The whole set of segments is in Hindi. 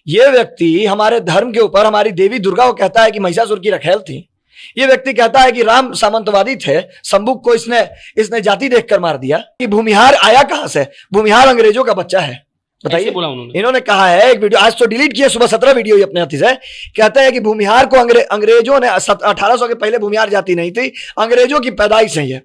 ये व्यक्ति हमारे धर्म के ऊपर हमारी देवी दुर्गा को कहता है कि महिषासुर की रखेल थी। ये व्यक्ति कहता है कि राम सामंतवादी थे, शंभुक को इसने जाति देखकर मार दिया। कि भूमिहार आया कहां से? भूमिहार अंग्रेजों का बच्चा है। बताइए, बोला उन्होंने। इन्होंने कहा है एक वीडियो, आज तो डिलीट किया, सुबह 17 वीडियो ही अपने हाथी से। कहते हैं कि भूमिहार को अंग्रेजों ने 1800 के पहले भूमिहार जाति नहीं थी, अंग्रेजों की पैदाइश है ये।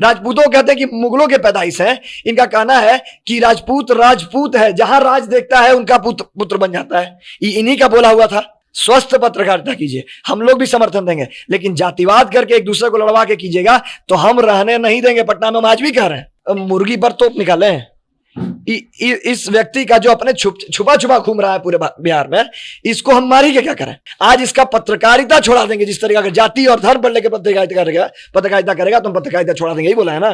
राजपूतों कहते हैं कि मुगलों के पैदाइश है। इनका कहना है कि राजपूत है, जहां राज देखता है उनका पुत्र बन जाता है। इन्हीं का बोला हुआ था। स्वस्थ पत्रकारिता कीजिए, हम लोग भी समर्थन देंगे, लेकिन जातिवाद करके एक दूसरे को लड़वा के कीजिएगा तो हम रहने नहीं देंगे। पटना में हम आज भी कह रहे हैं, मुर्गी पर तोप निकाले हैं। इस व्यक्ति का जो अपने छुपा घूम रहा है पूरे बिहार में, इसको हम मारी के क्या करें? आज इसका पत्रकारिता छोड़ा देंगे। जिस तरीके का जाति और धर्म पर लेकर पत्रकारिता करेगा तो हम पत्रकारिता छोड़ा देंगे, यही बोला है ना।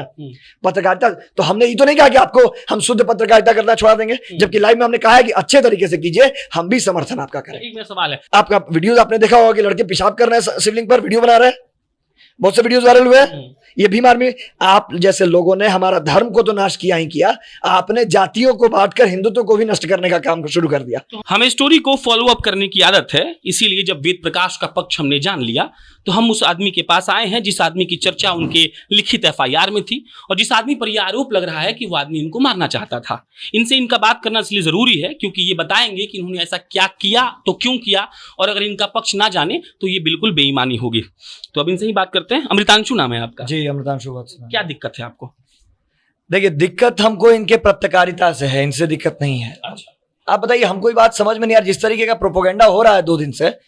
पत्रकारिता तो हमने ये तो नहीं कहा कि आपको हम शुद्ध पत्रकारिता करना छोड़ा देंगे, जबकि लाइव में हमने कहा है कि अच्छे तरीके से कीजिए, हम भी समर्थन आपका करें। एक मेरा सवाल है, आपका वीडियो आपने देखा होगा कि लड़के पेशाब कर रहे हैं शिवलिंग पर, वीडियो बना रहे हैं, बहुत से वीडियोस वायरल हुए हैं। ये भी मार में आप जैसे लोगों ने हमारा धर्म को तो नाश किया ही किया, आपने जातियों को बांटकर हिंदुत्व को भी नष्ट करने का काम शुरू कर दिया। तो हमें स्टोरी को फॉलो अप करने की आदत है, इसीलिए जब वेद प्रकाश का पक्ष हमने जान लिया तो हम उस आदमी के पास आए हैं जिस आदमी की चर्चा उनके लिखित FIR में थी और जिस आदमी पर यह आरोप लग रहा है कि वो आदमी इनको मारना चाहता था। इनसे इनका बात करना इसलिए जरूरी है क्योंकि ये बताएंगे कि इन्होंने ऐसा क्या किया, तो क्यों किया, और अगर इनका पक्ष ना जाने तो ये बिल्कुल बेईमानी होगी। तो अब इनसे ही बात करते हैं। अमृतांशु नाम है आपका? जी, अमृतांशु। क्या दिक्कत है आपको? देखिए, दिक्कत हमको इनके पत्रकारिता से है, इनसे दिक्कत नहीं है। आप बताइए, हमको ये बात समझ में नहीं आ रही। जिस तरीके का प्रोपोगेंडा हो रहा है 2 दिन से,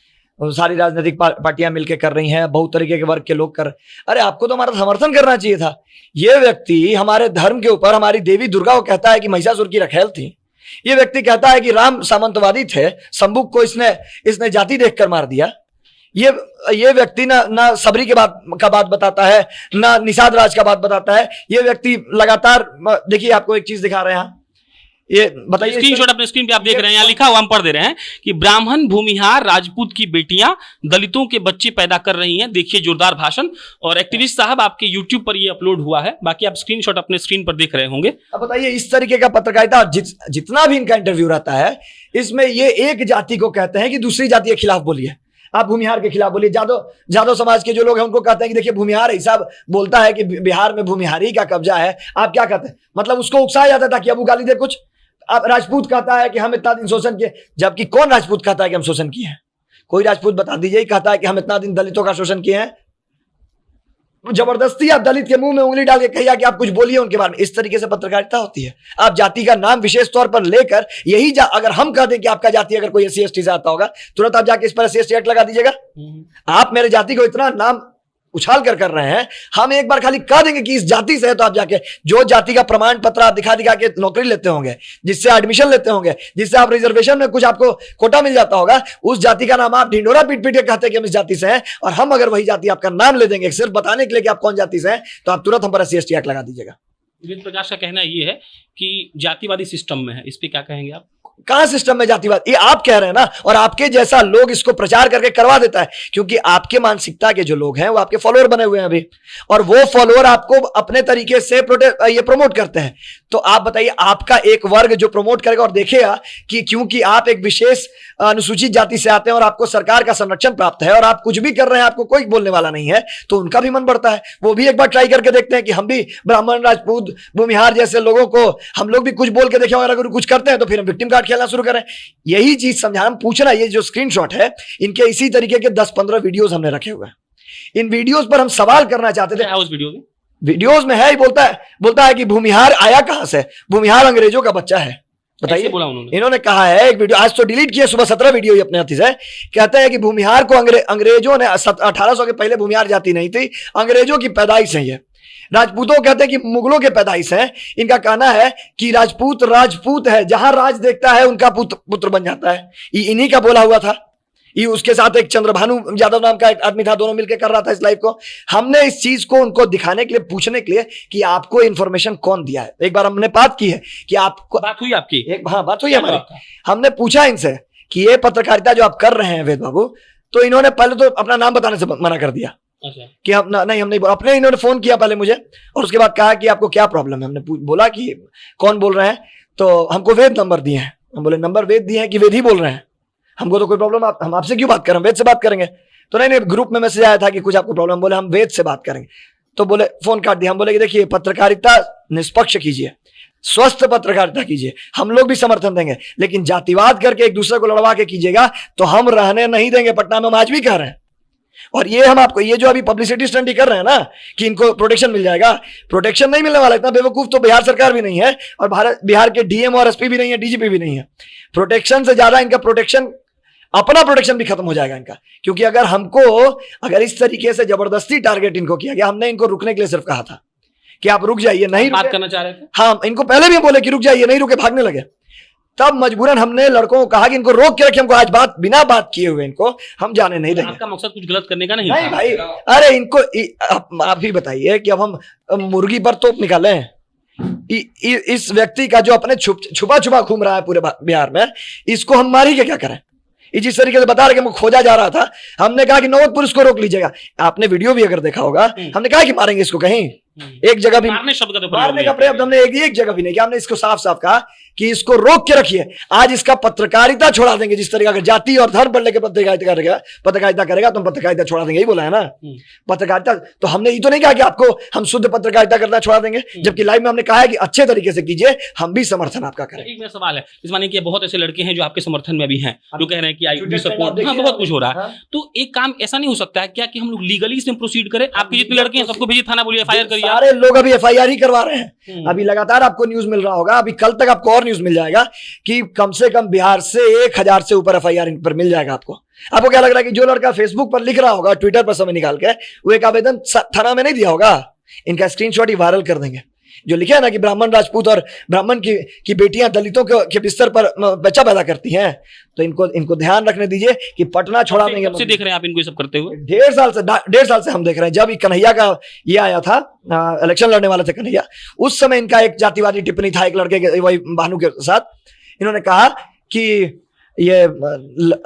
सारी राजनीतिक पार्टियां मिलकर कर रही हैं, बहुत तरीके के वर्ग के लोग कर, अरे आपको तो हमारा समर्थन करना चाहिए था। ये व्यक्ति हमारे धर्म के ऊपर हमारी देवी दुर्गा को कहता है कि महिषासुर की रखेल थी। ये व्यक्ति कहता है कि राम सामंतवादी थे, शंभुक को इसने जाति देखकर मार दिया। ये व्यक्ति ना सबरी के बात बताता है, ना निषाद राज का बात बताता है। ये व्यक्ति लगातार, देखिए आपको एक चीज दिखा रहे हैं यहाँ, ये बताइए, स्क्रीनशॉट अपने स्क्रीन पे आप देख रहे हैं, यहाँ लिखा हुआ हम पढ़ दे रहे हैं कि ब्राह्मण भूमिहार राजपूत की बेटियां दलितों के बच्चे पैदा कर रही हैं। देखिए जोरदार भाषण, और एक्टिविस्ट साहब आपके YouTube पर ये अपलोड हुआ है, बाकी आप स्क्रीनशॉट अपने स्क्रीन पर देख रहे होंगे। अब बताइए, इस तरीके का पत्रकारिता जितना भी इनका इंटरव्यू रहता है, इसमें ये एक जाति को कहते हैं कि दूसरी जाति के खिलाफ बोलिए। आप भूमिहार के खिलाफ बोलिए। जादव समाज के जो लोग हैं उनको कहते हैं कि देखिए भूमिहार ऐसा बोलता है कि बिहार में भूमिहारी का कब्जा है। आप क्या कहते हैं? मतलब उसको उकसाया जाता है ताकि अब वो गाली दे कुछ। अब राजपूत कहता है कि हम इतना दिन शोषण किए, जबकि कौन राजपूत कहता है कि हम शोषण किए हैं? कोई राजपूत बता दीजिए कहता है कि हम इतना दिन दलितों का शोषण किए हैं। जबरदस्ती आप दलित के मुंह में उंगली डाल के कहिए कि आप कुछ बोलिए उनके बारे में। इस तरीके से पत्रकारिता होती है। आप जाति का नाम विशेष तौर पर लेकर अगर हम कह दें कि आपका जाति अगर कोई SC ST से आता होगा, तुरंत आप जाके इस पर SC ST एक्ट लगा दीजिएगा। आप मेरे जाति को इतना नाम उछाल कर रहे हैं, हम एक बार खाली कह देंगे कि इस जाति से है, तो आप जाके जो जाति का प्रमाण पत्र आप दिखा के नौकरी लेते होंगे, जिससे एडमिशन लेते होंगे, जिससे आप रिजर्वेशन में कुछ आपको कोटा मिल जाता होगा, उस जाति का नाम आप ढिंडोरा पीट के कहते हैं कि हम इस जाति से हैं, और हम अगर वही जाति आपका नाम ले देंगे सिर्फ बताने के लिए कि आप कौन जाति से हैं, तो आप तुरंत हम पर SC ST एक्ट लगा दीजिएगा। वेद प्रकाश का कहना यह है कि जातिवादी सिस्टम में है, इस पे क्या कहेंगे आप? कहां सिस्टम में जातिवाद? ये आप कह रहे हैं ना, और आपके जैसा लोग इसको प्रचार करके करवा देता है, क्योंकि आपके मानसिकता के जो लोग हैं वो आपके फॉलोअर बने हुए हैं अभी, और वो फॉलोअर आपको अपने तरीके से ये प्रमोट करते हैं। तो आप बताइए, आपका एक वर्ग जो प्रमोट करेगा और देखेगा कि क्योंकि आप एक विशेष अनुसूचित जाति से आते हैं और आपको सरकार का संरक्षण प्राप्त है और आप कुछ भी कर रहे हैं, आपको कोई बोलने वाला नहीं है, तो उनका भी मन बढ़ता है। वो भी एक बार ट्राई करके देखते हैं कि हम भी ब्राह्मण, राजपूत, भूमिहार जैसे लोगों को हम लोग भी कुछ बोल के देखें, और अगर कुछ करते हैं तो फिर हम विक्टिम कार्ड खेलना शुरू करें। यही चीज समझाना, पूछना। ये जो स्क्रीनशॉट है, इनके इसी तरीके के 10-15 वीडियोस हमने रखे हुए हैं। इन वीडियोस पर हम सवाल करना चाहते थे। उस वीडियोस में है ही, बोलता है कि भूमिहार आया कहां से? भूमिहार अंग्रेजों का बच्चा है। बताइए, बोला उन्होंने। इन्होंने कहा है एक वीडियो, आज तो डिलीट किया, सुबह 17 वीडियो ही अपने हाथी से। कहते हैं कि भूमिहार को अंग्रेजों ने 1800 के पहले भूमिहार जाति नहीं थी, अंग्रेजों की पैदाइश है ये। राजपूतों कहते हैं कि मुगलों के पैदाइश है। इनका कहना है कि राजपूत है, जहां राज देखता है उनका पुत्र बन जाता है। इन्हीं का बोला हुआ था। ये उसके साथ एक चंद्रभानु यादव नाम का एक आदमी था, दोनों मिलकर कर रहा था इस लाइव को। हमने इस चीज को उनको दिखाने के लिए, पूछने के लिए कि आपको इंफॉर्मेशन कौन दिया है। एक बार हमने बात की है कि आपको बात हुई आपकी, बात हुई हमारी। हमने पूछा इनसे कि ये पत्रकारिता जो आप कर रहे हैं वेद बाबू, तो इन्होंने पहले तो अपना नाम बताने से मना कर दिया। अच्छा। कि हम नहीं अपने, इन्होंने फोन किया पहले मुझे, और उसके बाद कहा कि आपको क्या प्रॉब्लम है। हमने बोला कि कौन बोल रहे हैं, तो हमको वेद नंबर दिए हैं हम बोले नंबर वेद दिए हैं कि वेद ही बोल रहे हैं, हमको तो कोई प्रॉब्लम, हम आपसे क्यों बात करें, वेद से बात करेंगे। तो नहीं, ग्रुप में मैसेज आया था कि कुछ आपको प्रॉब्लम, बोले हम वेद से बात करेंगे। तो बोले फोन काट दिया। हम बोले कि देखिए पत्रकारिता निष्पक्ष कीजिए, स्वस्थ पत्रकारिता कीजिए, हम लोग भी समर्थन देंगे, लेकिन जातिवाद करके एक दूसरे को लड़वा के कीजिएगा तो हम रहने नहीं देंगे। पटना में हम आज भी कह रहे हैं, और ये हम आपको, ये जो अभी पब्लिसिटी स्टंट कर रहे हैं ना कि इनको प्रोटेक्शन मिल जाएगा, प्रोटेक्शन नहीं मिलने वाला। इतना बेवकूफ तो बिहार सरकार भी नहीं है, और बिहार के डीएम और एसपी भी नहीं है, डीजीपी भी नहीं है। प्रोटेक्शन से ज्यादा इनका प्रोटेक्शन, अपना प्रोटेक्शन भी खत्म हो जाएगा इनका। क्योंकि अगर इस तरीके से जबरदस्ती टारगेट इनको किया गया, हमने इनको रुकने के लिए सिर्फ कहा था कि आप रुक जाइए, नहीं बात करना चाह रहे थे। हाँ, इनको पहले भी बोले कि रुक जाइए, नहीं रुके, भागने लगे। तब मजबूरन हमने लड़कों को कहा कि इनको रोक के रखिए, हमको आज बिना बात किए हुए इनको हम जाने नहीं देंगे। आपका मकसद कुछ गलत करने का नहीं नहीं भाई, अरे इनको आप ही बताइए कि अब हम मुर्गी पर तोप निकाले हैं। इस व्यक्ति का जो अपने छुपा छुपा घूम रहा है पूरे बिहार में, इसको हम मारी के क्या करें। ये जिस तरीके से बता रहे कि खोजा जा रहा था, हमने कहा कि नौबतपुर इसको रोक लीजिएगा। आपने वीडियो भी अगर देखा होगा, हमने कहा कि मारेंगे इसको, कहीं एक जगह भी मारने का प्रयत्न हमने एक जगह भी नहीं किया। हमने इसको साफ साफ कहा कि इसको रोक के रखिए, आज इसका पत्रकारिता छोड़ा देंगे। जिस तरीके का जाति और धर्म पर लेकर पत्रकारिता करेगा तो हम पत्रकारिता छोड़ा देंगे, यही बोला है ना। पत्रकारिता तो हमने ये तो नहीं कहा कि आपको हम शुद्ध पत्रकारिता करना छोड़ा देंगे, जबकि लाइव में हमने कहा है कि अच्छे तरीके से कीजिए, हम भी समर्थन आपका करें। एक मेरा सवाल है, इस माने कि बहुत ऐसे लड़के हैं जो आपके समर्थन में भी हैं, जो कह रहे हैं कि आई सपोर्ट, हाँ बहुत कुछ हो रहा है। तो एक काम ऐसा नहीं हो सकता है क्या कि हम लोग लीगली इसमें प्रोसीड करें? आपके जितने लड़के हैं सबको भेजिए थाना, बोलिए एफआईआर करिए। सारे लोग अभी एफआईआर ही करवा रहे हैं। अभी लगातार आपको न्यूज मिल रहा होगा, अभी कल तक आपको और न्यूज मिल जाएगा कि कम से कम बिहार से 1000 से ऊपर एफआईआर इन पर मिल जाएगा आपको। आपको क्या लग रहा है कि जो लड़का फेसबुक पर लिख रहा होगा, ट्विटर पर समय निकाल के, वो एक आवेदन थाना में नहीं दिया होगा, इनका स्क्रीनशॉट ही वायरल कर देंगे। जो लिखा है ना कि ब्राह्मण राजपूत और ब्राह्मण की बेटियां दलितों के बिस्तर पर बच्चा पैदा करती हैं, तो इनको ध्यान रखने दीजिए कि पटना छोड़ा देंगे। कब से देख रहे हैं आप इनको ये सब करते हुए? 1.5 साल से हम देख रहे हैं। जब कन्हैया का ये आया था, इलेक्शन लड़ने वाले थे कन्हैया, उस समय इनका एक जातिवादी टिप्पणी था एक लड़के के, वही भानु के साथ। इन्होंने कहा कि ये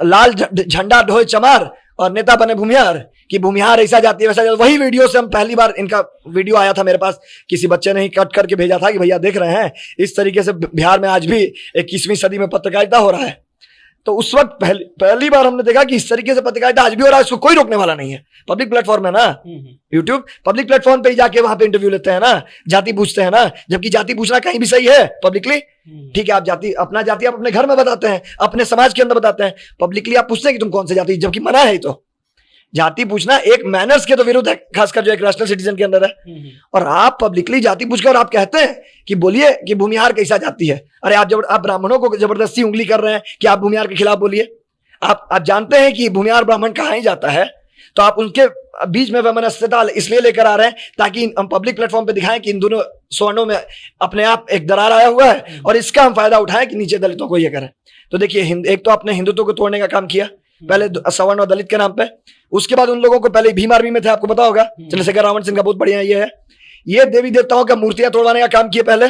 लाल झंडा ढोए चमार और नेता बने भूमिहार, कि भूमिहार ऐसा जाती है वैसा जाती है। वही वीडियो से हम पहली बार, इनका वीडियो आया था मेरे पास, किसी बच्चे ने ही कट करके भेजा था कि भैया देख रहे हैं इस तरीके से बिहार में आज भी 21वीं सदी में पत्रकारिता हो रहा है। तो उस वक्त पहली बार हमने देखा कि इस तरीके से पत्रकारिता आज भी हो रहा है, इसको कोई रोकने वाला नहीं है। पब्लिक प्लेटफॉर्म है ना, यूट्यूब पब्लिक प्लेटफॉर्म पे ही जाके वहां पे इंटरव्यू लेते हैं ना, जाति पूछते हैं ना, जबकि जाति पूछना कहीं भी सही है पब्लिकली। ठीक है, आप अपना जाति आप अपने घर में बताते हैं, अपने समाज के अंदर बताते हैं, पब्लिकली आप पूछते हैं कि तुम कौन से जाति, जबकि मना है। तो जाति पूछना एक मैनर्स के तो विरुद्ध है, खासकर जो एक रैशनल सिटीजन के अंदर है। और आप पब्लिकली जाति पूछकर आप कहते हैं कि बोलिए कि भूमिहार कैसा जाति है। अरे आप ब्राह्मणों को जबरदस्ती उंगली कर रहे हैं कि आप भूमिहार के खिलाफ बोलिए। आप जानते हैं कि भूमिहार ब्राह्मण कहाँ ही जाता है, तो आप उनके बीच में वैमनस्यता इसलिए लेकर आ रहे हैं ताकि हम पब्लिक प्लेटफॉर्म पे दिखाएं कि इन दोनों सवर्णों में अपने आप एक दरार आया हुआ है, और इसका हम फायदा उठाएं कि नीचे दलितों को ये करें। तो देखिए, एक तो आपने हिंदुत्व को तोड़ने का काम किया, पहले सवर्ण और दलित के नाम पे। उसके बाद उन लोगों को, पहले भीम आर्मी में थे, आपको पता होगा, चंद्रशेखर रावण सिंह का बहुत बढ़िया ये है, ये देवी देवताओं का मूर्तियां तोड़वाने का काम किए पहले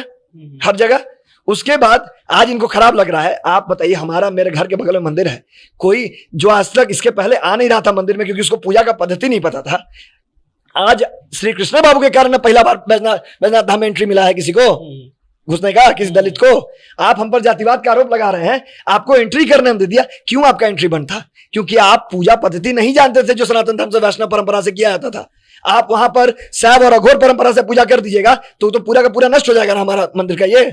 हर जगह। उसके बाद आज इनको खराब लग रहा है। आप बताइए, मेरे घर के बगल में मंदिर है, कोई जो आज तक इसके पहले आ नहीं रहा था मंदिर में क्योंकि उसको पूजा का पद्धति नहीं पता था, आज श्री कृष्ण बाबू के कारण पहला बार बैजनाथ धाम में एंट्री मिला है किसी को घुसने का, किसी दलित को। आप हम पर जातिवाद का आरोप लगा रहे हैं, आपको एंट्री करने दे दिया। क्यों आपका एंट्री बंद था? क्योंकि आप पूजा पद्धति नहीं जानते थे जो सनातन धर्म से वैष्णव परंपरा से किया जाता था। आप वहां पर शैव और अघोर परंपरा से पूजा कर दीजिएगा तो पूरा का पूरा नष्ट हो जाएगा ना हमारा मंदिर का। ये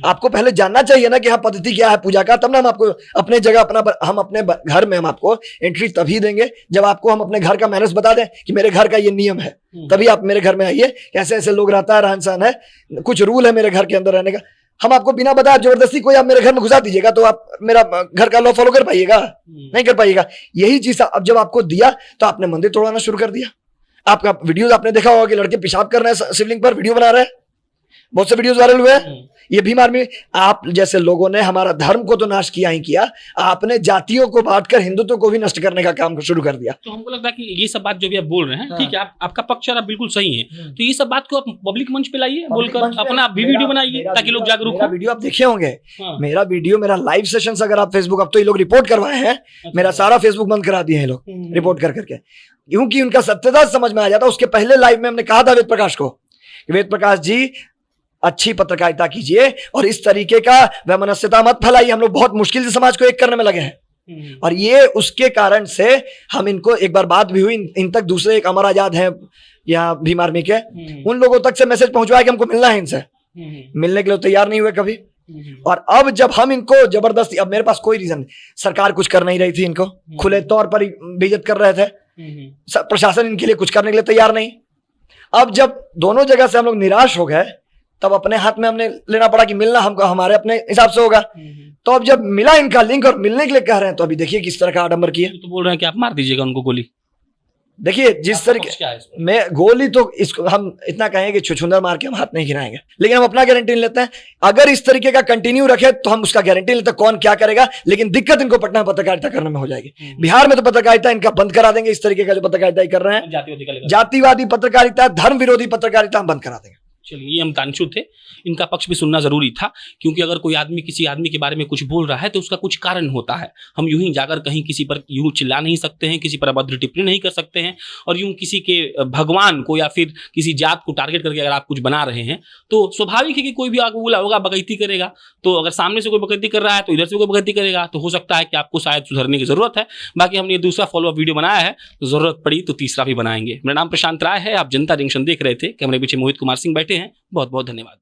आपको पहले जानना चाहिए ना कि हाँ पद्धति क्या है पूजा का, तब ना हम आपको अपने जगह हम अपने घर में हम आपको एंट्री तभी देंगे जब आपको हम अपने घर का मैनर्स बता दें कि मेरे घर का ये नियम है, तभी आप मेरे घर में आइए। कैसे ऐसे लोग रहता है, रहन सहन है, कुछ रूल है मेरे घर के अंदर रहने का। हम आपको बिना बताए जबरदस्ती कोई आप मेरे घर में घुसा दीजिएगा तो आप मेरा घर का लॉ फॉलो कर पाइएगा? नहीं कर पाइएगा। यही चीज अब जब आपको दिया तो आपने मंदिर तोड़वाना शुरू कर दिया। आपका वीडियो आपने देखा होगा कि लड़के पेशाब कर रहे हैं शिवलिंग पर, वीडियो बना रहे हैं, बहुत से वीडियोस वायरल हुए हैं। ये भीम आर्मी, आप जैसे लोगों ने हमारा धर्म को तो नाश किया ही किया, आपने जातियों को बांटकर हिंदुत्व को भी नष्ट करने का काम शुरू कर दिया। तो हमको लगता है कि ये सब बात जो भी आप बोल रहे हैं, ठीक है, आपका पक्ष आप बिल्कुल सही है, तो ये सब बात को आप पब्लिक मंच पे लाइए, बोलकर अपना भी वीडियो बनाइए ताकि लोग जागरूक हो। वीडियो आप देखे होंगे, मेरा वीडियो, मेरा लाइव सेशन अगर आप फेसबुक, अब तो ये लोग रिपोर्ट करवाए हैं, मेरा सारा फेसबुक बंद करा दिए हैं लोग रिपोर्ट कर करके, क्योंकि उनका सत्यता समझ में आ जाता। उसके पहले लाइव में हमने कहा था वेद प्रकाश को, वेद प्रकाश जी अच्छी पत्रकारिता कीजिए और इस तरीके का वैमनस्यता मत फैलाइए। हम लोग बहुत मुश्किल से समाज को एक करने में लगे हैं और ये उसके कारण से हम इनको, एक बार बात भी हुई, इन तक दूसरे एक अमर आजाद हैं यहाँ भीम आर्मी के, उन लोगों तक से मैसेज पहुंचवाया कि हमको मिलना है इनसे, मिलने के लिए तैयार नहीं हुए कभी। और अब जब हम इनको जबरदस्ती, अब मेरे पास कोई रीजन नहीं, सरकार कुछ कर नहीं रही थी, इनको खुले तौर पर बेइज्जत कर रहे थे, प्रशासन इनके लिए कुछ करने के लिए तैयार नहीं। अब जब दोनों जगह से हम लोग निराश हो गए तब अपने हाथ में हमने लेना पड़ा कि मिलना हमको हमारे अपने हिसाब से होगा। तो अब जब मिला इनका लिंक और मिलने के लिए कह रहे हैं तो अभी देखिए किस तरह का आडंबर किया। तो बोल रहे हैं कि आप मार दीजिएगा उनको गोली। देखिए जिस तरीके में गोली, तो इसको हम इतना कहेंगे कि छुछुंदर मार के हम हाथ नहीं गिराएंगे, लेकिन हम अपना गारंटी नहीं लेते हैं। अगर इस तरीके का कंटिन्यू रखे तो हम उसका गारंटी लेते हैं कौन क्या करेगा, लेकिन दिक्कत इनको पटना में पत्रकारिता करने में हो जाएगी। बिहार में तो पत्रकारिता इनका बंद करा देंगे, इस तरीके का जो पत्रकारिता कर रहे हैं, जातिवादी पत्रकारिता, धर्म विरोधी पत्रकारिता हम बंद करा देंगे। चलिए, ये हम तानचू थे, इनका पक्ष भी सुनना जरूरी था, क्योंकि अगर कोई आदमी किसी आदमी के बारे में कुछ बोल रहा है तो उसका कुछ कारण होता है। हम यूं ही जाकर कहीं किसी पर यूं चिल्ला नहीं सकते हैं, किसी पर अभद्र टिप्पणी नहीं कर सकते हैं, और यूं किसी के भगवान को या फिर किसी जात को टारगेट करके अगर आप कुछ बना रहे हैं तो स्वाभाविक है कि कोई भी आगे बोला होगा, बकैती करेगा। तो अगर सामने से कोई बकैती कर रहा है तो इधर से कोई बकैती करेगा, तो हो सकता है कि आपको शायद सुधरने की जरूरत है। बाकी हमने ये दूसरा फॉलोअप वीडियो बनाया है, तो जरूरत पड़ी तो तीसरा भी बनाएंगे। मेरा नाम प्रशांत राय है, आप जनता जंक्शन देख रहे थे, कैमरे पीछे मोहित कुमार सिंह बैठे हैं। बहुत बहुत धन्यवाद।